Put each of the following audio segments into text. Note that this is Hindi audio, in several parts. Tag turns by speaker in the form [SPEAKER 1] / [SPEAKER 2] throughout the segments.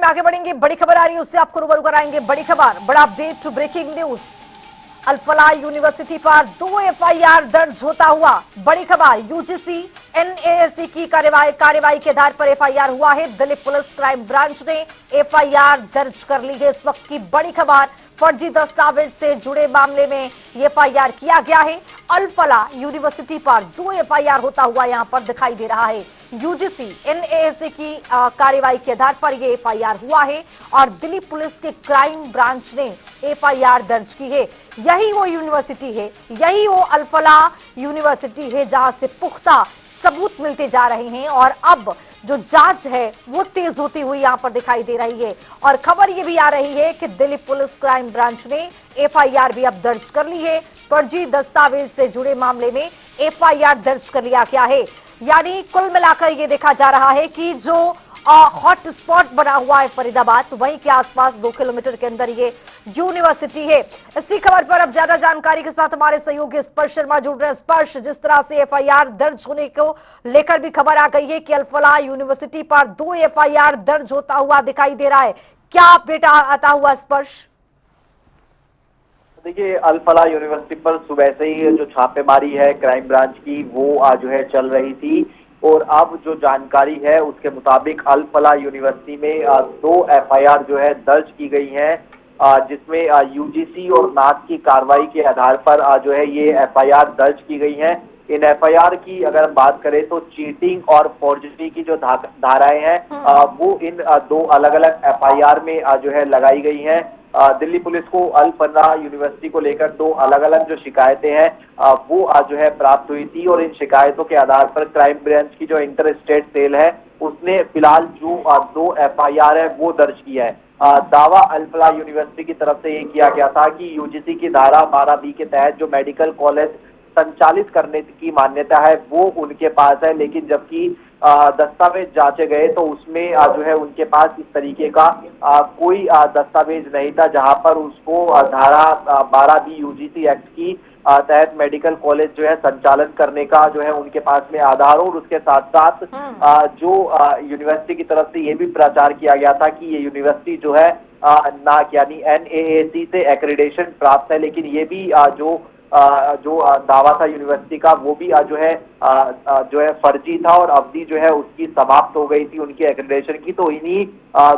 [SPEAKER 1] आगे बढ़ेंगे, बड़ी खबर आ रही है उससे आपको रूबरू कराएंगे। बड़ी खबर, बड़ा update, breaking news. Al Falah university पर 2 एफआईआर दर्ज होता हुआ बड़ी खबर। यूजीसी एनएएसी की कार्यवाही के आधार पर एफआईआर हुआ है। दिल्ली पुलिस क्राइम ब्रांच ने एफआईआर दर्ज कर ली है। इस वक्त की बड़ी खबर, फर्जी दस्तावेज से जुड़े मामले में एफआईआर किया गया है। अल-फलाह यूनिवर्सिटी पर 2 एफआईआर होता हुआ यहां पर दिखाई दे रहा है। यूजीसी एनएएसी की कार्यवाही के आधार पर यह एफआईआर हुआ है और दिल्ली पुलिस के क्राइम ब्रांच ने एफआईआर दर्ज की है। यही वो यूनिवर्सिटी है, यही वो अल-फलाह यूनिवर्सिटी है जहां से पुख्ता सबूत मिलते जा रहे हैं और अब जो जांच है वो तेज होती हुई यहां पर दिखाई दे रही है। और खबर ये भी आ रही है कि दिल्ली पुलिस क्राइम ब्रांच ने एफआईआर भी अब दर्ज कर ली है। फर्जी दस्तावेज से जुड़े मामले में एफआईआर दर्ज कर लिया गया है। यानी कुल मिलाकर ये देखा जा रहा है कि जो हॉट स्पॉट बना हुआ है फरीदाबाद, वहीं के आसपास 2 किलोमीटर के अंदर ये यूनिवर्सिटी है। इसी खबर पर अब ज्यादा जानकारी के साथ हमारे सहयोगी स्पर्श शर्मा जुड़ रहे हैं। स्पर्श, जिस तरह से एफआईआर दर्ज होने को लेकर भी खबर आ गई है कि अल-फलाह यूनिवर्सिटी पर 2 एफआईआर दर्ज होता हुआ दिखाई दे रहा है, क्या अपडेट आता हुआ स्पर्श?
[SPEAKER 2] देखिए, अल-फलाह यूनिवर्सिटी पर सुबह से ही जो छापेमारी है क्राइम ब्रांच की वो जो है चल रही थी और अब जो जानकारी है उसके मुताबिक अल-फलाह यूनिवर्सिटी में 2 एफआईआर जो है दर्ज की गई हैं, जिसमें यूजीसी और नाथ की कार्रवाई के आधार पर जो है ये एफआईआर दर्ज की गई हैं। इन एफआईआर की अगर हम बात करें तो चीटिंग और फॉर्जरी की जो धाराएं हैं वो इन 2 अलग अलग एफआईआर में जो है लगाई गई हैं। दिल्ली पुलिस को अल-फलाह यूनिवर्सिटी को लेकर 2 अलग अलग जो शिकायतें हैं वो जो है प्राप्त हुई थी और इन शिकायतों के आधार पर क्राइम ब्रांच की जो इंटर स्टेट सेल है उसने फिलहाल जो 2 एफआईआर है वो दर्ज किया है। दावा अल-फलाह यूनिवर्सिटी की तरफ से ये किया गया था कि यूजीसी की धारा 12B के तहत जो मेडिकल कॉलेज संचालित करने की मान्यता है वो उनके पास है, लेकिन जबकि दस्तावेज जांचे गए तो उसमें जो है उनके पास इस तरीके का कोई दस्तावेज नहीं था जहां पर उसको धारा 12B यूजीसी एक्ट की तहत मेडिकल कॉलेज जो है संचालन करने का जो है उनके पास में आधार हो। और उसके साथ साथ जो यूनिवर्सिटी की तरफ से ये भी प्रचार किया गया था कि ये यूनिवर्सिटी जो है ना यानी एनएएसी से एक्रेडिटेशन प्राप्त है, लेकिन ये भी जो दावा था यूनिवर्सिटी का वो भी जो है फर्जी था और अवधि जो है उसकी समाप्त हो गई थी उनकी एक्रेडिटेशन की। तो इन्हीं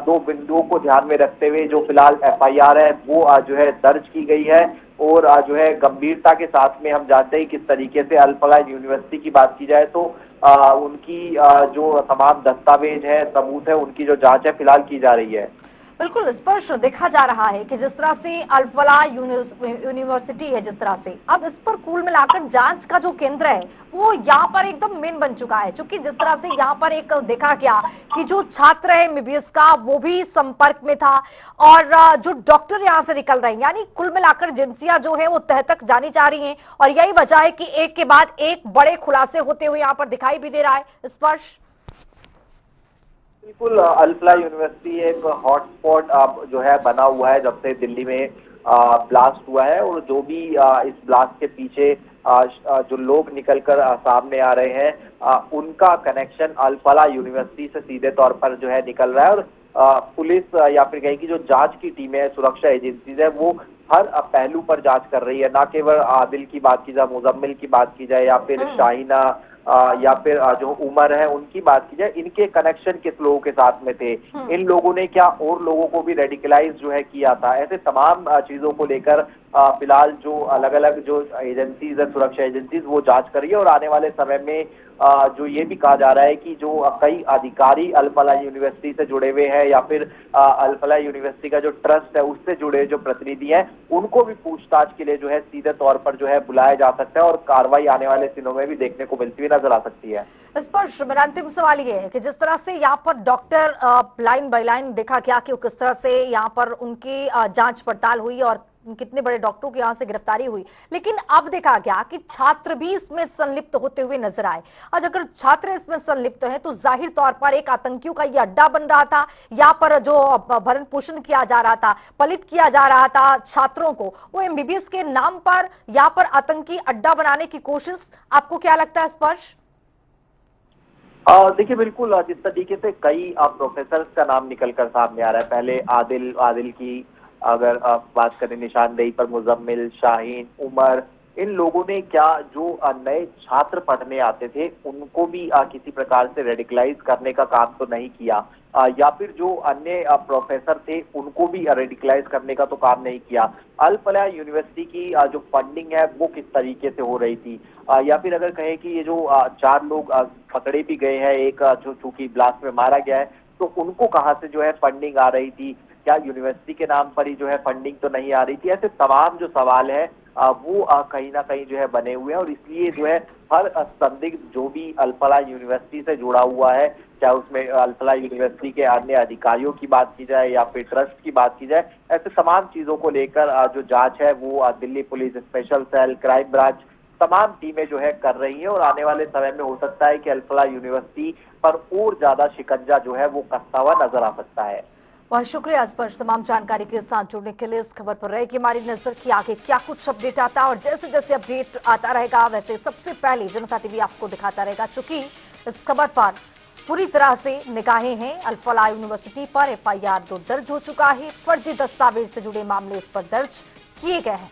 [SPEAKER 2] 2 बिंदुओं को ध्यान में रखते हुए जो फिलहाल एफआईआर है वो जो है दर्ज की गई है और जो है गंभीरता के साथ में हम जानते हैं किस तरीके से अल-फलाह यूनिवर्सिटी की बात की जाए तो उनकी जो तमाम दस्तावेज है, सबूत है, उनकी जो जांच है फिलहाल की जा रही है।
[SPEAKER 1] बिल्कुल स्पष्ट देखा जा रहा है कि जिस तरह से अल-फलाह यूनिवर्सिटी है, जिस तरह से अब इस पर कुल मिलाकर जांच का जो केंद्र है वो यहाँ पर एकदम मेन बन चुका है। क्योंकि जिस तरह से यहाँ पर एक देखा गया कि जो छात्र है एमबीबीएस का वो भी संपर्क में था और जो डॉक्टर यहाँ से निकल रहे हैं, यानी कुल मिलाकर एजेंसियां जो है वो तह तक जानी चाह रही हैं और यही वजह है कि एक के बाद एक बड़े खुलासे होते हुए यहाँ पर दिखाई भी दे रहा है। स्पर्श,
[SPEAKER 2] बिल्कुल, अल-फलाह यूनिवर्सिटी एक हॉटस्पॉट जो है बना हुआ है जब से दिल्ली में ब्लास्ट हुआ है और जो भी इस ब्लास्ट के पीछे जो लोग निकलकर सामने आ रहे हैं उनका कनेक्शन अल-फलाह यूनिवर्सिटी से सीधे तौर पर जो है निकल रहा है। और पुलिस या फिर कहीं की जो जांच की टीम है, सुरक्षा एजेंसीज है, वो हर पहलू पर जांच कर रही है। ना केवल आदिल की बात की जाए, मुजम्मिल की बात की जाए या फिर शाहीना या फिर जो उमर है उनकी बात की जाए, इनके कनेक्शन किस लोगों के साथ में थे, इन लोगों ने क्या और लोगों को भी रेडिकलाइज जो है किया था, ऐसे तमाम चीजों को लेकर फिलहाल जो अलग अलग जो एजेंसीज है, सुरक्षा एजेंसीज, वो जांच कर रही है। और आने वाले समय में जो ये भी कहा जा रहा है कि जो कई अधिकारी अल-फलाह यूनिवर्सिटी से जुड़े हुए हैं या फिर अल-फलाह यूनिवर्सिटी का जो ट्रस्ट है उससे जुड़े जो प्रतिनिधि हैं उनको भी पूछताछ के लिए जो है सीधे तौर पर जो है बुलाया जा सकता है और कार्रवाई आने वाले दिनों में भी देखने को मिलती हुई नजर आ सकती है।
[SPEAKER 1] स्पर्श, मेरा अंतिम सवाल ये है कि जिस तरह से यहाँ पर डॉक्टर लाइन बाय लाइन देखा गया कि किस तरह से यहाँ पर उनकी जांच पड़ताल हुई और कितने बड़े डॉक्टरों की यहाँ से गिरफ्तारी हुई, लेकिन अब देखा गया कि छात्र भी इसमें संलिप्त होते हुए नजर आए। आज अगर छात्र इसमें संलिप्त हैं तो जाहिर तौर पर एक आतंकियों का ये अड्डा बन रहा था। यहाँ पर जो भरण पोषण किया जा रहा था, पलित किया जा रहा था छात्रों को, वो एमबीबीएस के नाम पर यहाँ पर आतंकी अड्डा बनाने की कोशिश, आपको क्या लगता है स्पर्श?
[SPEAKER 2] देखिए बिल्कुल, जिस तरीके से कई प्रोफेसर्स का नाम निकलकर सामने आ रहा है। पहले आदिल आदिल की अगर आप बात करें निशानदेही पर, मुजम्मिल, शाहीन, उमर, इन लोगों ने क्या जो नए छात्र पढ़ने आते थे उनको भी किसी प्रकार से रेडिकलाइज करने का काम तो नहीं किया, या फिर जो अन्य प्रोफेसर थे उनको भी रेडिकलाइज करने का तो काम नहीं किया। अल फलाह यूनिवर्सिटी की जो फंडिंग है वो किस तरीके से हो रही थी, या फिर अगर कहें कि ये जो 4 लोग पकड़े भी गए हैं, एक जो चूंकि ब्लास्ट में मारा गया है, तो उनको कहाँ से जो है फंडिंग आ रही थी, क्या यूनिवर्सिटी के नाम पर ही जो है फंडिंग तो नहीं आ रही थी। ऐसे तमाम जो सवाल है वो कहीं ना कहीं जो है बने हुए हैं, और इसलिए जो है हर संदिग्ध जो भी अल फलाह यूनिवर्सिटी से जुड़ा हुआ है, चाहे उसमें अल फलाह यूनिवर्सिटी के अन्य अधिकारियों की बात की जाए या फिर ट्रस्ट की बात की जाए, ऐसे तमाम चीजों को लेकर जो जांच है वो Delhi police special cell, crime branch, तमाम टीमें जो है कर रही हैं। और आने वाले समय में हो सकता है कि अल फलाह यूनिवर्सिटी पर और ज्यादा शिकंजा जो है वो कसता हुआ नजर आ सकता है।
[SPEAKER 1] बहुत शुक्रिया स्पर्श, तमाम जानकारी के साथ जुड़ने के लिए। इस खबर पर रहेगी हमारी नजर कि आगे क्या कुछ अपडेट आता है, और जैसे जैसे अपडेट आता रहेगा वैसे सबसे पहले जनता टीवी आपको दिखाता रहेगा। चूंकि इस खबर पर पूरी तरह से निगाहें हैं। अल फलाह यूनिवर्सिटी पर FIR दर्ज हो चुका है, फर्जी दस्तावेज से जुड़े मामले इस पर दर्ज किए गए हैं।